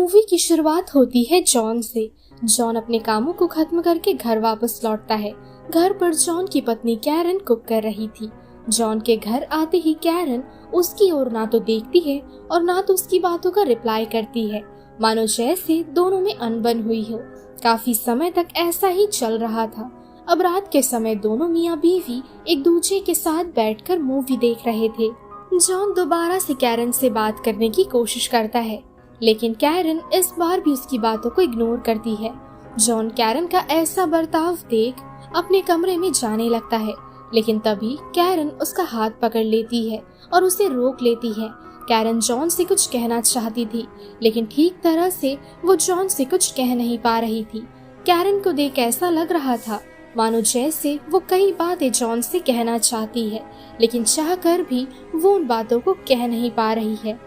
Movie की शुरुआत होती है जॉन से। जॉन अपने कामों को खत्म करके घर वापस लौटता है। घर पर जॉन की पत्नी कैरन कुक कर रही थी। जॉन के घर आते ही कैरन उसकी ओर ना तो देखती है और ना तो उसकी बातों का रिप्लाई करती है, मानो जैसे दोनों में अनबन हुई हो। काफी समय तक ऐसा ही चल रहा था। अब रात के समय दोनों मियाँ बीवी एक दूसरे के साथ बैठकर मूवी देख रहे थे। जॉन दोबारा से कैरन से बात करने की कोशिश करता है, लेकिन कैरन इस बार भी उसकी बातों को इग्नोर करती है। जॉन कैरन का ऐसा बर्ताव देख अपने कमरे में जाने लगता है, लेकिन तभी कैरन उसका हाथ पकड़ लेती है और उसे रोक लेती है। कैरन जॉन से कुछ कहना चाहती थी, लेकिन ठीक तरह से वो जॉन से कुछ कह नहीं पा रही थी। कैरन को देख ऐसा लग रहा था मानो जैसे वो कई बातें जॉन से कहना चाहती है, लेकिन चाहकर भी वो उन बातों को कह नहीं पा रही है।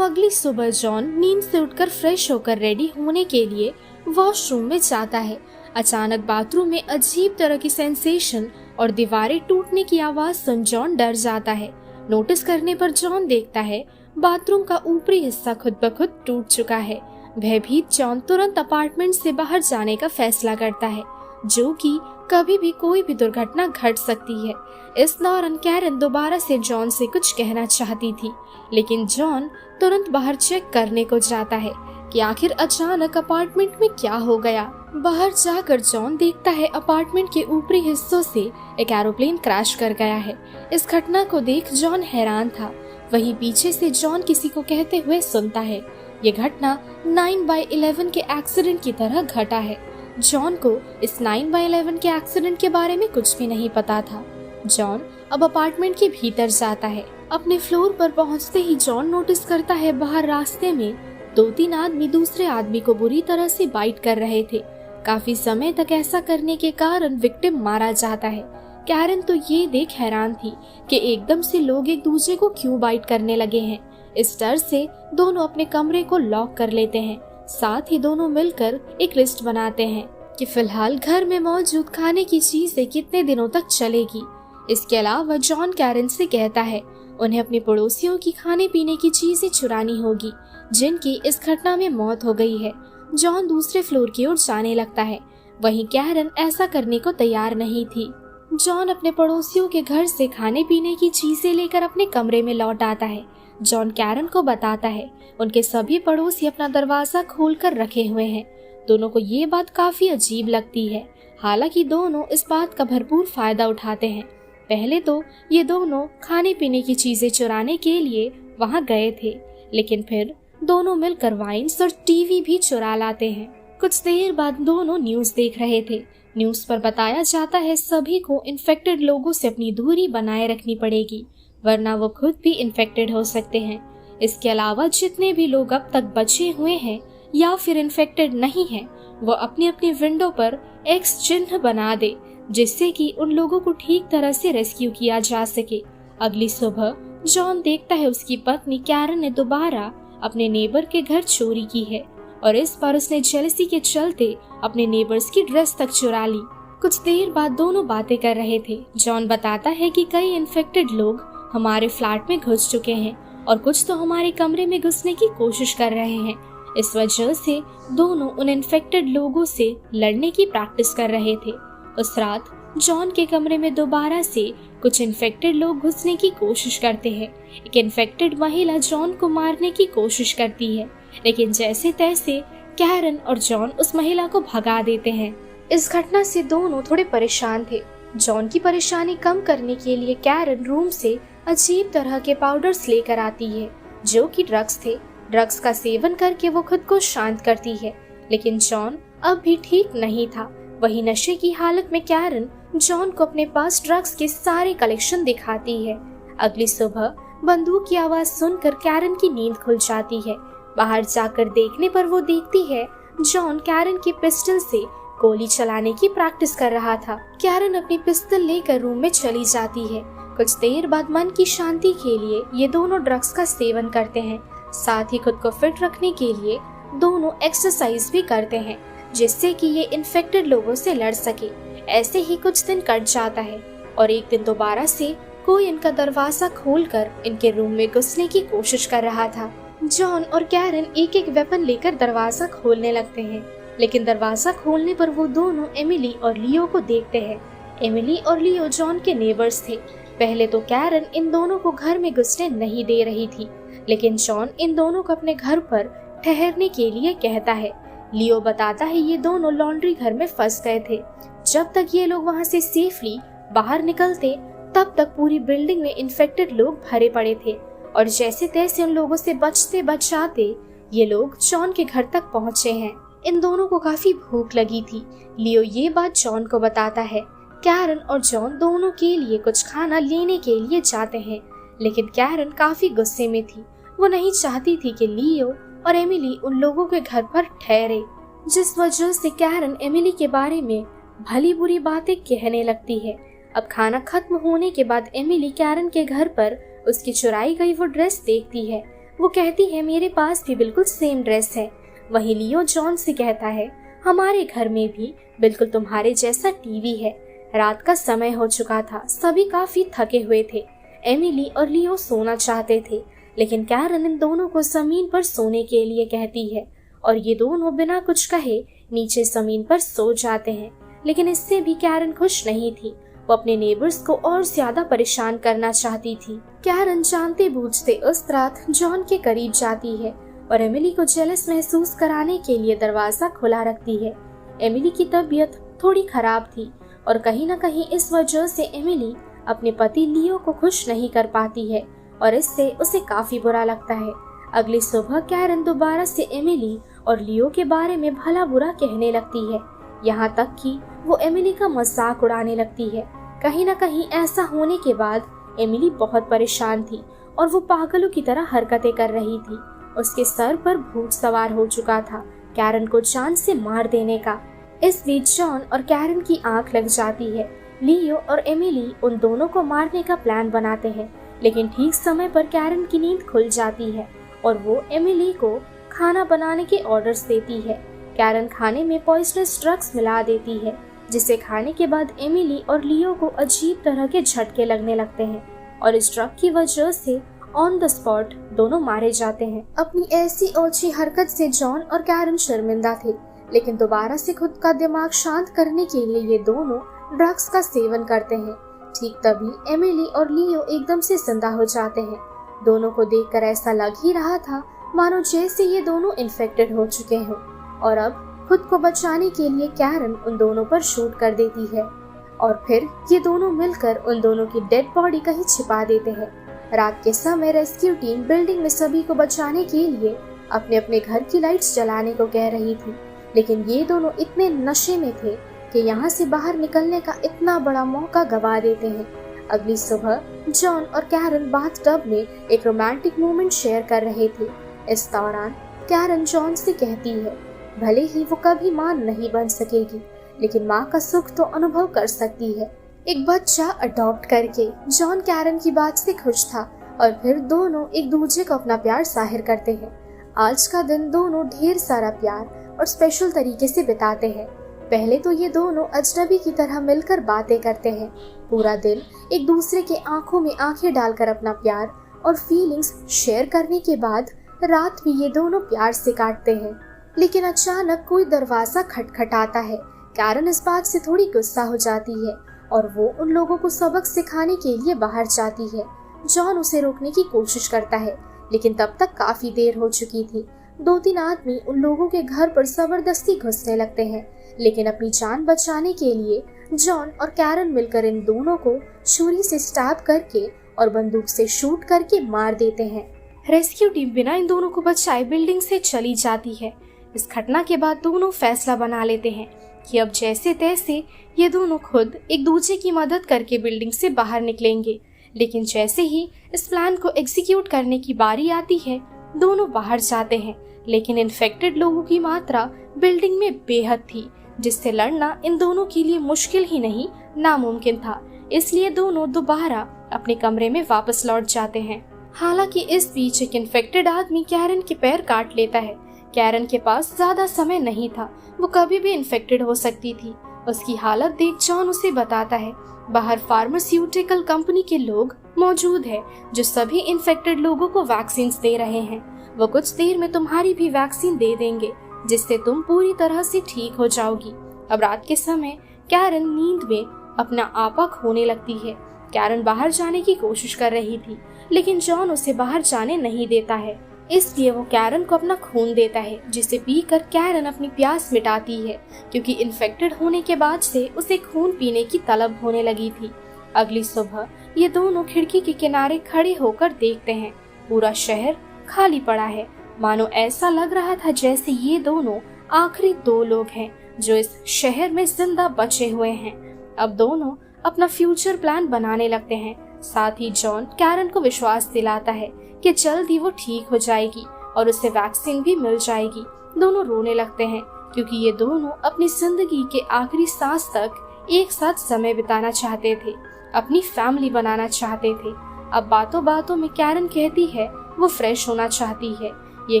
अगली सुबह जॉन नींद से उठकर फ्रेश होकर रेडी होने के लिए वॉशरूम में जाता है। अचानक बाथरूम में अजीब तरह की सेंसेशन और दीवारें टूटने की आवाज सुन जॉन डर जाता है। नोटिस करने पर जॉन देखता है बाथरूम का ऊपरी हिस्सा खुद ब खुद टूट चुका है। भयभीत जॉन तुरंत अपार्टमेंट से बाहर जाने का फैसला करता है, जो कि कभी भी कोई भी दुर्घटना घट सकती है। इस दौरान कैरन दोबारा से जॉन से कुछ कहना चाहती थी, लेकिन जॉन तुरंत बाहर चेक करने को जाता है कि आखिर अचानक अपार्टमेंट में क्या हो गया। बाहर जाकर जॉन देखता है अपार्टमेंट के ऊपरी हिस्सों से एक एरोप्लेन क्रैश कर गया है। इस घटना को देख जॉन हैरान था। वहीं पीछे से जॉन किसी को कहते हुए सुनता है, ये घटना 9/11 के एक्सीडेंट की तरह घटा है। जॉन को इस 9/11 के एक्सीडेंट के बारे में कुछ भी नहीं पता था। जॉन अब अपार्टमेंट के भीतर जाता है। अपने फ्लोर पर पहुंचते ही जॉन नोटिस करता है बाहर रास्ते में 2-3 आदमी दूसरे आदमी को बुरी तरह से बाइट कर रहे थे। काफी समय तक ऐसा करने के कारण विक्टिम मारा जाता है। कैरन तो ये देख हैरान थी कि एकदम से लोग एक दूसरे को क्यों बाइट करने लगे हैं। इस डर से दोनों अपने कमरे को लॉक कर लेते हैं। साथ ही दोनों मिलकर एक लिस्ट बनाते हैं कि फिलहाल घर में मौजूद खाने की चीजें कितने दिनों तक चलेगी। इसके अलावा जॉन कैरन से कहता है उन्हें अपने पड़ोसियों की खाने पीने की चीजें चुरानी होगी जिनकी इस घटना में मौत हो गई है। जॉन दूसरे फ्लोर की ओर जाने लगता है, वहीं कैरन ऐसा करने को तैयार नहीं थी। जॉन अपने पड़ोसियों के घर से खाने पीने की चीजें लेकर अपने कमरे में लौट आता है। जॉन कैरन को बताता है उनके सभी पड़ोसी अपना दरवाजा खोलकर रखे हुए हैं। दोनों को ये बात काफी अजीब लगती है, हालांकि दोनों इस बात का भरपूर फायदा उठाते हैं। पहले तो ये दोनों खाने पीने की चीजें चुराने के लिए वहां गए थे, लेकिन फिर दोनों मिलकर वाइन्स और टीवी भी चुरा लाते हैं। कुछ देर बाद दोनों न्यूज देख रहे थे। न्यूज पर बताया जाता है सभी को इन्फेक्टेड लोगों से अपनी दूरी बनाए रखनी पड़ेगी, वरना वो खुद भी इन्फेक्टेड हो सकते हैं। इसके अलावा जितने भी लोग अब तक बचे हुए हैं या फिर इन्फेक्टेड नहीं हैं, वो अपनी अपनी विंडो पर एक्स चिन्ह बना दे, जिससे कि उन लोगों को ठीक तरह से रेस्क्यू किया जा सके। अगली सुबह जॉन देखता है उसकी पत्नी कैरन ने दोबारा अपने नेबर के घर चोरी की है और इस बार उसने जेलसी के चलते अपने नेबर्स की ड्रेस तक चुरा ली। कुछ देर बाद दोनों बातें कर रहे थे। जॉन बताता है कि कई इन्फेक्टेड लोग हमारे फ्लैट में घुस चुके हैं और कुछ तो हमारे कमरे में घुसने की कोशिश कर रहे हैं। इस वजह से दोनों उन इन्फेक्टेड लोगों से लड़ने की प्रैक्टिस कर रहे थे। उस रात जॉन के कमरे में दोबारा से कुछ इन्फेक्टेड लोग घुसने की कोशिश करते हैं। एक इन्फेक्टेड महिला जॉन को मारने की कोशिश करती है, लेकिन जैसे तैसे कैरन और जॉन उस महिला को भगा देते हैं। इस घटना से दोनों थोड़े परेशान थे। जॉन की परेशानी कम करने के लिए कैरन रूम से अजीब तरह के पाउडर्स लेकर आती है, जो कि ड्रग्स थे। ड्रग्स का सेवन करके वो खुद को शांत करती है, लेकिन जॉन अब भी ठीक नहीं था। वही नशे की हालत में कैरन जॉन को अपने पास ड्रग्स के सारे कलेक्शन दिखाती है। अगली सुबह बंदूक की आवाज सुनकर कैरन की नींद खुल जाती है। बाहर जाकर देखने पर वो देखती है जॉन कैरन की पिस्टल से गोली चलाने की प्रैक्टिस कर रहा था। कैरन अपनी पिस्टल लेकर रूम में चली जाती है। कुछ देर बाद मन की शांति के लिए ये दोनों ड्रग्स का सेवन करते हैं। साथ ही खुद को फिट रखने के लिए दोनों एक्सरसाइज भी करते हैं, जिससे कि ये इन्फेक्टेड लोगों से लड़ सके। ऐसे ही कुछ दिन कट जाता है और एक दिन दोबारा से कोई इनका दरवाजा खोलकर इनके रूम में घुसने की कोशिश कर रहा था। जॉन और कैरन एक एक वेपन लेकर दरवाजा खोलने लगते हैं, लेकिन दरवाजा खोलने पर वो दोनों एमिली और लियो को देखते हैं। एमिली और लियो जॉन के नेबर्स थे। पहले तो कैरन इन दोनों को घर में घुसने नहीं दे रही थी, लेकिन जॉन इन दोनों को अपने घर पर ठहरने के लिए कहता है। लियो बताता है ये दोनों लॉन्ड्री घर में फंस गए थे। जब तक ये लोग वहाँ से सेफली बाहर निकलते तब तक पूरी बिल्डिंग में इन्फेक्टेड लोग भरे पड़े थे, और जैसे तैसे उन लोगों से बचते बचाते ये लोग जॉन के घर तक पहुँचे हैं। इन दोनों को काफी भूख लगी थी। लियो ये बात जॉन को बताता है। कैरन और जॉन दोनों के लिए कुछ खाना लेने के लिए जाते हैं, लेकिन कैरन काफी गुस्से में थी। वो नहीं चाहती थी कि लियो और एमिली उन लोगों के घर पर ठहरे, जिस वजह से कैरन एमिली के बारे में भली बुरी बातें कहने लगती है। अब खाना खत्म होने के बाद एमिली कैरन के घर पर उसकी चुराई गई वो ड्रेस देखती है। वो कहती है मेरे पास भी बिल्कुल सेम ड्रेस है। वहीं लियो जॉन से कहता है हमारे घर में भी बिल्कुल तुम्हारे जैसा टीवी है। रात का समय हो चुका था, सभी काफी थके हुए थे। एमिली और लियो सोना चाहते थे, लेकिन कैरन इन दोनों को जमीन पर सोने के लिए कहती है, और ये दोनों बिना कुछ कहे नीचे जमीन पर सो जाते हैं। लेकिन इससे भी कैरन खुश नहीं थी। वो अपने नेबर्स को और ज्यादा परेशान करना चाहती थी। कैरन जानते बूझते उस रात जॉन के करीब जाती है और एमिली को जेलस महसूस कराने के लिए दरवाजा खुला रखती है। एमिली की तबीयत थोड़ी खराब थी, और कहीं न कहीं इस वजह से एमिली अपने पति लियो को खुश नहीं कर पाती है, और इससे उसे काफी बुरा लगता है। अगली सुबह कैरन दोबारा से एमिली और लियो के बारे में भला बुरा कहने लगती है, यहाँ तक कि वो एमिली का मजाक उड़ाने लगती है। कहीं न कहीं ऐसा होने के बाद एमिली बहुत परेशान थी और वो पागलों की तरह हरकतें कर रही थी। उसके सर पर भूत सवार हो चुका था, कैरन को जान से मार देने का। इस बीच जॉन और कैरन की आंख लग जाती है। लियो और एमिली उन दोनों को मारने का प्लान बनाते हैं, लेकिन ठीक समय पर कैरन की नींद खुल जाती है और वो एमिली को खाना बनाने के ऑर्डर्स देती है। कैरन खाने में पॉइजनस ड्रग्स मिला देती है, जिसे खाने के बाद एमिली और लियो को अजीब तरह के झटके लगने लगते हैं, और इस ड्रग की वजह से ऑन द स्पॉट दोनों मारे जाते हैं। अपनी ऐसी ओछी हरकत से जॉन और कैरन शर्मिंदा थे, लेकिन दोबारा से खुद का दिमाग शांत करने के लिए ये दोनों ड्रग्स का सेवन करते हैं। ठीक तभी एमिली और लियो एकदम से जिंदा हो जाते हैं। दोनों को देखकर ऐसा लग ही रहा था मानो जैसे ये दोनों इन्फेक्टेड हो चुके हों, और अब खुद को बचाने के लिए कैरन उन दोनों पर शूट कर देती है, और फिर ये दोनों मिलकर उन दोनों की डेड बॉडी कहीं छिपा देते हैं। रात के समय रेस्क्यू टीम बिल्डिंग में सभी को बचाने के लिए अपने अपने घर की लाइट्स जलाने को कह रही थी, लेकिन ये दोनों इतने नशे में थे कि यहाँ से बाहर निकलने का इतना बड़ा मौका गवा देते हैं। अगली सुबह जॉन और कैरन बाथटब में एक रोमांटिक मोमेंट शेयर कर रहे थे। इस दौरान कैरन जॉन से कहती है भले ही वो कभी मां नहीं बन सकेगी, लेकिन माँ का सुख तो अनुभव कर सकती है। एक बच्चा अडॉप्ट करके जॉन कैरन की बात से खुश था, और फिर दोनों एक दूसरे को अपना प्यार जाहिर करते हैं। आज का दिन दोनों ढेर सारा प्यार और स्पेशल तरीके से बिताते हैं। पहले तो ये दोनों अजनबी की तरह मिलकर बातें करते हैं। पूरा दिन एक दूसरे के आंखों में आंखें डालकर अपना प्यार और फीलिंग्स शेयर करने के बाद रात भी ये दोनों प्यार से काटते हैं। लेकिन अचानक कोई दरवाजा खटखटाता है। कैरन इस बात से थोड़ी गुस्सा हो जाती है और वो उन लोगों को सबक सिखाने के लिए बाहर जाती है। जॉन उसे रोकने की कोशिश करता है, लेकिन तब तक काफी देर हो चुकी थी। 2-3 आदमी उन लोगों के घर पर जबरदस्ती घुसने लगते हैं, लेकिन अपनी जान बचाने के लिए जॉन और कैरन मिलकर इन दोनों को छुरी से स्टैब करके और बंदूक से शूट करके मार देते हैं। रेस्क्यू टीम बिना इन दोनों को बचाए बिल्डिंग से चली जाती है। इस घटना के बाद दोनों फैसला बना लेते हैं कि अब जैसे तैसे ये दोनों खुद एक दूसरे की मदद करके बिल्डिंग से बाहर निकलेंगे। लेकिन जैसे ही इस प्लान को एग्जीक्यूट करने की बारी आती है, दोनों बाहर जाते हैं, लेकिन इन्फेक्टेड लोगों की मात्रा बिल्डिंग में बेहद थी, जिससे लड़ना इन दोनों के लिए मुश्किल ही नहीं नामुमकिन था। इसलिए दोनों दोबारा अपने कमरे में वापस लौट जाते हैं। हालांकि इस बीच एक इन्फेक्टेड आदमी कैरन के पैर काट लेता है। कैरन के पास ज्यादा समय नहीं था, वो कभी भी इन्फेक्टेड हो सकती थी। उसकी हालत देख जॉन उसे बताता है बाहर फार्मास्यूटिकल कंपनी के लोग मौजूद है जो सभी इन्फेक्टेड लोगों को वैक्सीन दे रहे हैं। वो कुछ देर में तुम्हारी भी वैक्सीन दे देंगे, जिससे तुम पूरी तरह से ठीक हो जाओगी। अब रात के समय कैरन नींद में अपना आपा खोने लगती है। कैरन बाहर जाने की कोशिश कर रही थी, लेकिन जॉन उसे बाहर जाने नहीं देता है। इसलिए वो कैरन को अपना खून देता है, जिसे पीकर कैरन अपनी प्यास मिटाती है, क्योंकि इन्फेक्टेड होने के बाद से उसे खून पीने की तलब होने लगी थी। अगली सुबह ये दोनों खिड़की के किनारे खड़े होकर देखते हैं। पूरा शहर खाली पड़ा है, मानो ऐसा लग रहा था जैसे ये दोनों आखिरी दो लोग हैं जो इस शहर में जिंदा बचे हुए हैं। अब दोनों अपना फ्यूचर प्लान बनाने लगते हैं। साथ ही जॉन कैरन को विश्वास दिलाता है कि जल्द ही वो ठीक हो जाएगी और उसे वैक्सीन भी मिल जाएगी। दोनों रोने लगते हैं, क्योंकि ये दोनों अपनी जिंदगी के आखिरी सांस तक एक साथ समय बिताना चाहते थे, अपनी फैमिली बनाना चाहते थे। अब बातों बातों में कैरन कहती है वो फ्रेश होना चाहती है। ये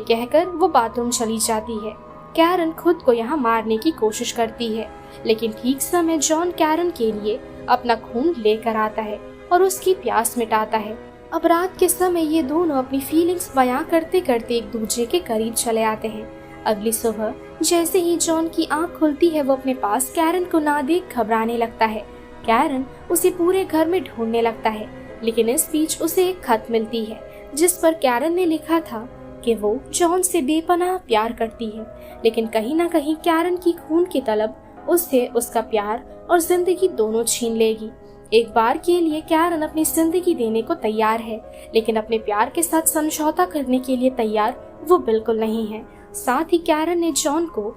कहकर वो बाथरूम चली जाती है। कैरन खुद को यहाँ मारने की कोशिश करती है, लेकिन ठीक समय जॉन कैरन के लिए अपना खून लेकर आता है और उसकी प्यास मिटाता है। अब रात के समय ये दोनों अपनी फीलिंग्स बयां करते करते एक दूसरे के करीब चले आते हैं। अगली सुबह जैसे ही जॉन की आंख खुलती है, वो अपने पास कैरन को ना देख घबराने लगता है। कैरन उसे पूरे घर में ढूंढने लगता है, लेकिन इस बीच उसे एक खत मिलती है जिस पर कैरन ने लिखा था कि वो जॉन से बेपनाह प्यार करती है, लेकिन कहीं ना कहीं कैरन की खून की तलब उससे उसका प्यार और जिंदगी दोनों छीन लेगी। एक बार के लिए कैरन अपनी जिंदगी देने को तैयार है, लेकिन अपने प्यार के साथ समझौता करने के लिए तैयार वो बिल्कुल नहीं है। साथ ही कैरन ने जॉन को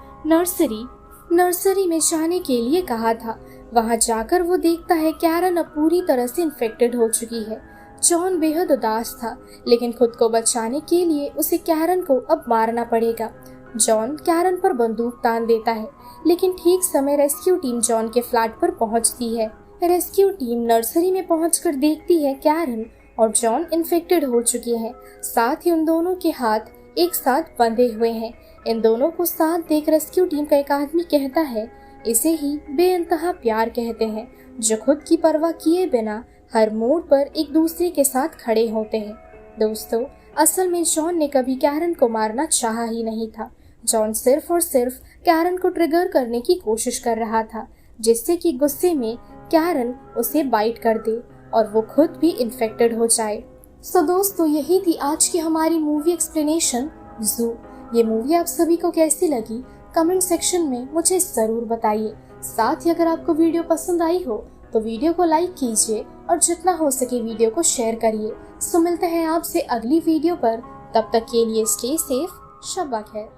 नर्सरी में जाने के लिए कहा था। वहां जाकर वो देखता है कैरन अब पूरी तरह से इन्फेक्टेड हो चुकी है। जॉन बेहद उदास था, लेकिन खुद को बचाने के लिए उसे कैरन को अब मारना पड़ेगा। जॉन कैरन पर बंदूक तान देता है, लेकिन ठीक समय रेस्क्यू टीम जॉन के फ्लैट पर पहुंचती है। रेस्क्यू टीम नर्सरी में पहुंचकर देखती है कैरन और जॉन इन्फेक्टेड हो चुके हैं। साथ ही उन दोनों के हाथ एक साथ बंधे हुए हैं। इन दोनों को साथ देख रेस्क्यू टीम का एक आदमी कहता है इसे ही बेइंतहा प्यार कहते हैं, जो खुद की परवाह किए बिना हर मोड़ पर एक दूसरे के साथ खड़े होते हैं। दोस्तों, असल में जॉन ने कभी कैरन को मारना चाहा ही नहीं था। जॉन सिर्फ और सिर्फ कैरन को ट्रिगर करने की कोशिश कर रहा था, जिससे कि गुस्से में कैरन उसे बाइट कर दे और वो खुद भी इन्फेक्टेड हो जाए। सो दोस्तों, यही थी आज की हमारी मूवी एक्सप्लेनेशन जू। ये मूवी आप सभी को कैसी लगी कमेंट सेक्शन में मुझे जरूर बताइए। साथ ही अगर आपको वीडियो पसंद आई हो तो वीडियो को लाइक कीजिए और जितना हो सके वीडियो को शेयर करिए। सो मिलते हैं आपसे अगली वीडियो पर, तब तक के लिए स्टे सेफ, शब्बा खैर।